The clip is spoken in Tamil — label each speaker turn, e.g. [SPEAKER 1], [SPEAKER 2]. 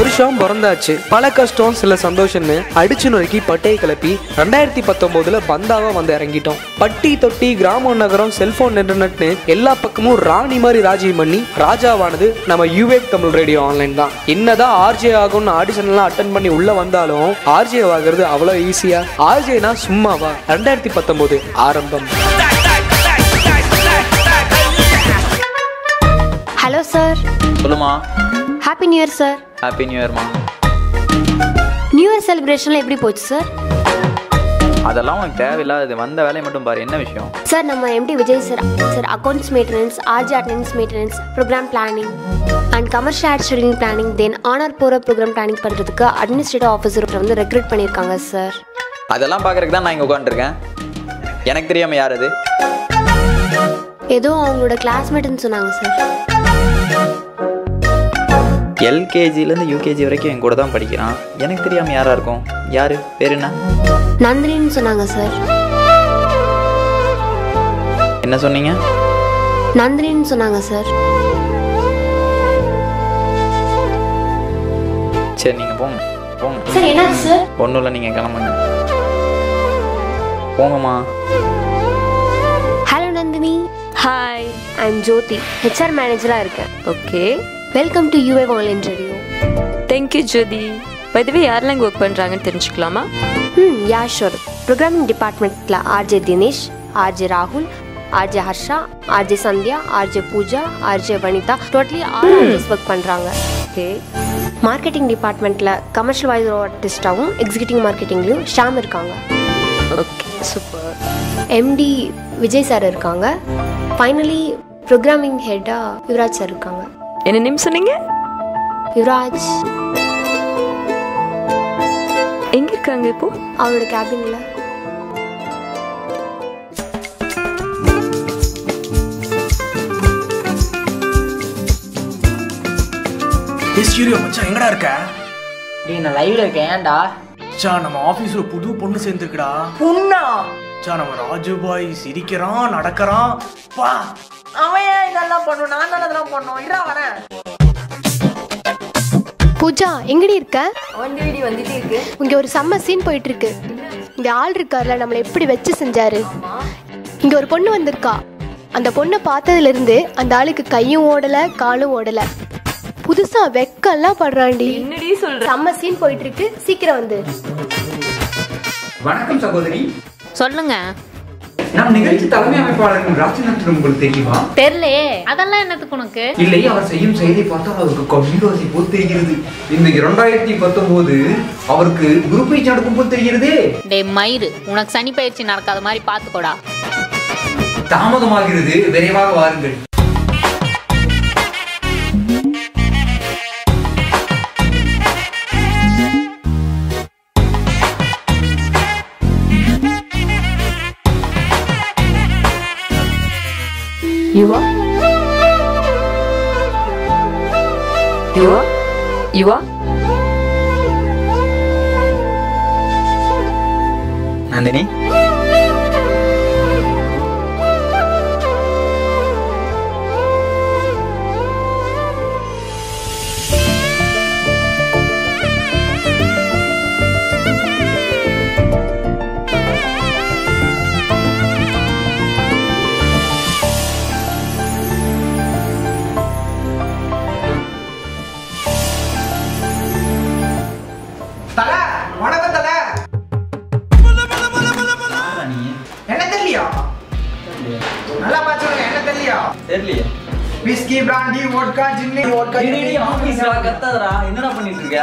[SPEAKER 1] வருஷம் பிறந்தாச்சு. பல கஷ்டம் சில சந்தோஷம்னு அடிச்சு நொறுக்கி பட்டையை கிளப்பி 2019 பந்தாவா வந்து இறங்கிட்டோம். பட்டி தொட்டி கிராமம் நகரம் செல்போன் இன்டர்நெட்னு எல்லா பக்கமும் ராணி மாதிரி ராஜ்யம் பண்ணி ராஜாவானது நம்ம யுவேக் தமிழ் ரேடியோ ஆன்லைன் தான். என்னதான் ஆர்ஜே ஆகும்னு ஆடிஷன் எல்லாம் அட்டன் பண்ணி உள்ள வந்தாலும் ஆர்ஜே ஆகிறது அவ்வளவு ஈஸியா? ஆர்ஜேனா சும்மாவா? 2019 ஆரம்பம்.
[SPEAKER 2] Hello sir.
[SPEAKER 3] சொல்லுமா.
[SPEAKER 2] Happy new year sir.
[SPEAKER 3] Happy new இயர்மா.
[SPEAKER 2] நியூ இயர் செலிப்ரேஷன்லாம் எப்படி போச்சு சார்?
[SPEAKER 3] அதெல்லாம் உனக்கு தேவையில்லாது, வந்த வேலையை மட்டும் பாரு. என்ன விஷயம்
[SPEAKER 2] சார்? நம்ம MD Vijay sir accounts maintenance, RG attendance maintenance, programme planning and commercial ad scheduling planning, then on air போகிற ப்ரோக்ராம் பிளானிங் பண்ணுறதுக்கு அட்மினிஸ்ட்ரேட்டிவ் ஆஃபீஸர் வந்து ரெக்ரூட் பண்ணியிருக்காங்க சார்.
[SPEAKER 3] அதெல்லாம் பார்க்கறதுக்கு தான் நான் இங்கே உட்காந்துருக்கேன். எனக்கு தெரியாமல் யார் அது?
[SPEAKER 2] ஏதோ அவங்களோட கிளாஸ்மேட்டுன்னு சொன்னாங்க சார்.
[SPEAKER 3] எல்கேஜிலேருந்து யூகேஜி வரைக்கும் என் கூட தான் படிக்கிறான். எனக்கு தெரியாமல் யாராக இருக்கும்? யார் பேர் என்ன?
[SPEAKER 2] நந்தினின்னு சொன்னாங்க சார்.
[SPEAKER 3] என்ன சொன்னீங்க?
[SPEAKER 2] நந்தினின்னு சொன்னாங்க சார்.
[SPEAKER 3] சரி நீங்கள் போங்க போங்க.
[SPEAKER 2] சார் என்னாச்சு சார்?
[SPEAKER 3] ஒன்றும் இல்லை, நீங்கள் கிளம்புங்க. போங்கம்மா.
[SPEAKER 2] Hello Nandini.
[SPEAKER 4] Hi,
[SPEAKER 2] I am Jyothi, HR மேனேஜராக இருக்கேன்.
[SPEAKER 4] Okay.
[SPEAKER 2] Welcome to Yuve online radio.
[SPEAKER 4] Thank you Jyothi. By the way யாரெல்லாம் இங்கே ஒர்க் பண்ணுறாங்கன்னு தெரிஞ்சுக்கலாமா?
[SPEAKER 2] Yeah sure. ப்ரோக்ராமிங் டிபார்ட்மெண்ட்டில் ஆர்ஜே தினேஷ், ஆர்ஜே ராகுல், RJ Harsha, RJ Sandhya, RJ Pooja, RJ Vanitha, totally 6 RJs work பண்ணுறாங்க.
[SPEAKER 4] ஓகே.
[SPEAKER 2] மார்க்கெட்டிங் டிபார்ட்மெண்ட்டில் கமர்ஷியல் வாய்ஸ் ஆர்டிஸ்டாகவும் எக்ஸிக்யூட்டிவ் மார்க்கெட்டிங்லேயும் ஷாம் இருக்காங்க.
[SPEAKER 4] Okay, super.
[SPEAKER 2] MD Vijay sir இருக்காங்க. ஃபைனலி ப்ரோக்ராமிங் ஹெட்டாக யுவராஜ் சார் இருக்காங்க.
[SPEAKER 4] என்ன நேம் சொன்னீங்க?
[SPEAKER 2] யுவராஜ்.
[SPEAKER 4] எங்கே இருக்காங்க இப்போ?
[SPEAKER 2] அவரோட கேபினில்.
[SPEAKER 5] மச்சான் எங்கடா இருக்க?
[SPEAKER 6] டேய் நான் லைவ்ல இருக்கேன். ஏன்டா?
[SPEAKER 5] மச்சான் நம்ம ஆபீஸ்ல புது பொண்ணு சேர்ந்துருக்குடா.
[SPEAKER 6] பொண்ணா?
[SPEAKER 5] மச்சான் நம்ம ராஜு பாய் சிரிக்கிறான் நடக்கறான். வா.
[SPEAKER 6] அவன் ஏன் இதெல்லாம் பண்ணும்? நான் தானே இதெல்லாம் பண்ணோம். இரா வரேன்.
[SPEAKER 2] பூஜா எங்கடி இருக்க?
[SPEAKER 4] அவன் வீடியோ வந்துட்டே இருக்கு.
[SPEAKER 2] இங்கே ஒரு செம்ம சீன் போயிட்டு இருக்கு. இந்த ஆள் இருக்கார்ல, நம்மளை எப்படி வச்சு செஞ்சாரு. இங்கே ஒரு பொண்ணு வந்திருக்கா. அந்த பொண்ணை பார்த்ததுலேருந்து அந்த ஆளுக்கு கையும் ஓடலை காலும் ஓடலை. புதுசா வெக்கெல்லாம் படுறாண்டி.
[SPEAKER 4] என்னடி சொல்ற?
[SPEAKER 2] செம்ம சீன் போயிட்டு இருக்கு, சீக்கிரம் வந்து.
[SPEAKER 7] வணக்கம் சகோதரி.
[SPEAKER 4] சொல்லுங்க.
[SPEAKER 7] நம் நிகழ்ச்சி தலைமை அமைப்பாளர் ராஜ்நாத் உங்களுக்கு தெரியுமா?
[SPEAKER 4] தெரியலையே. அதெல்லாம் என்னத்துக்கு உனக்கு?
[SPEAKER 7] இல்லை, அவர் செய்யும் செயலை பார்த்தா அவருக்கு கவிழ்வாசி போல் தெரிகிறது. இந்த 2019 அவருக்கு குரு பயிற்சி நடக்கும் போல் தெரிகிறது.
[SPEAKER 8] டே மயிறு, உனக்கு சனி பயிற்சி நடக்காத மாதிரி பாத்துக்கோடா.
[SPEAKER 7] தாமதமாகிறது, விரைவாக வாருங்கள்.
[SPEAKER 4] யுவா யுவா யுவா
[SPEAKER 3] நந்தினி.
[SPEAKER 6] தல வணக்கம். தல என்ன தெரியலையா? நல்லா பாத்துங்க. என்ன தெரியலையா?
[SPEAKER 3] தெரியலையே.
[SPEAKER 6] விஸ்கி பிராண்டி வோட்கா ஜின்னி வோட்கா ஜின்னி.
[SPEAKER 3] ஆபீஸ்ல கத்தாதடா. என்னடா பண்ணிட்டு இருக்க?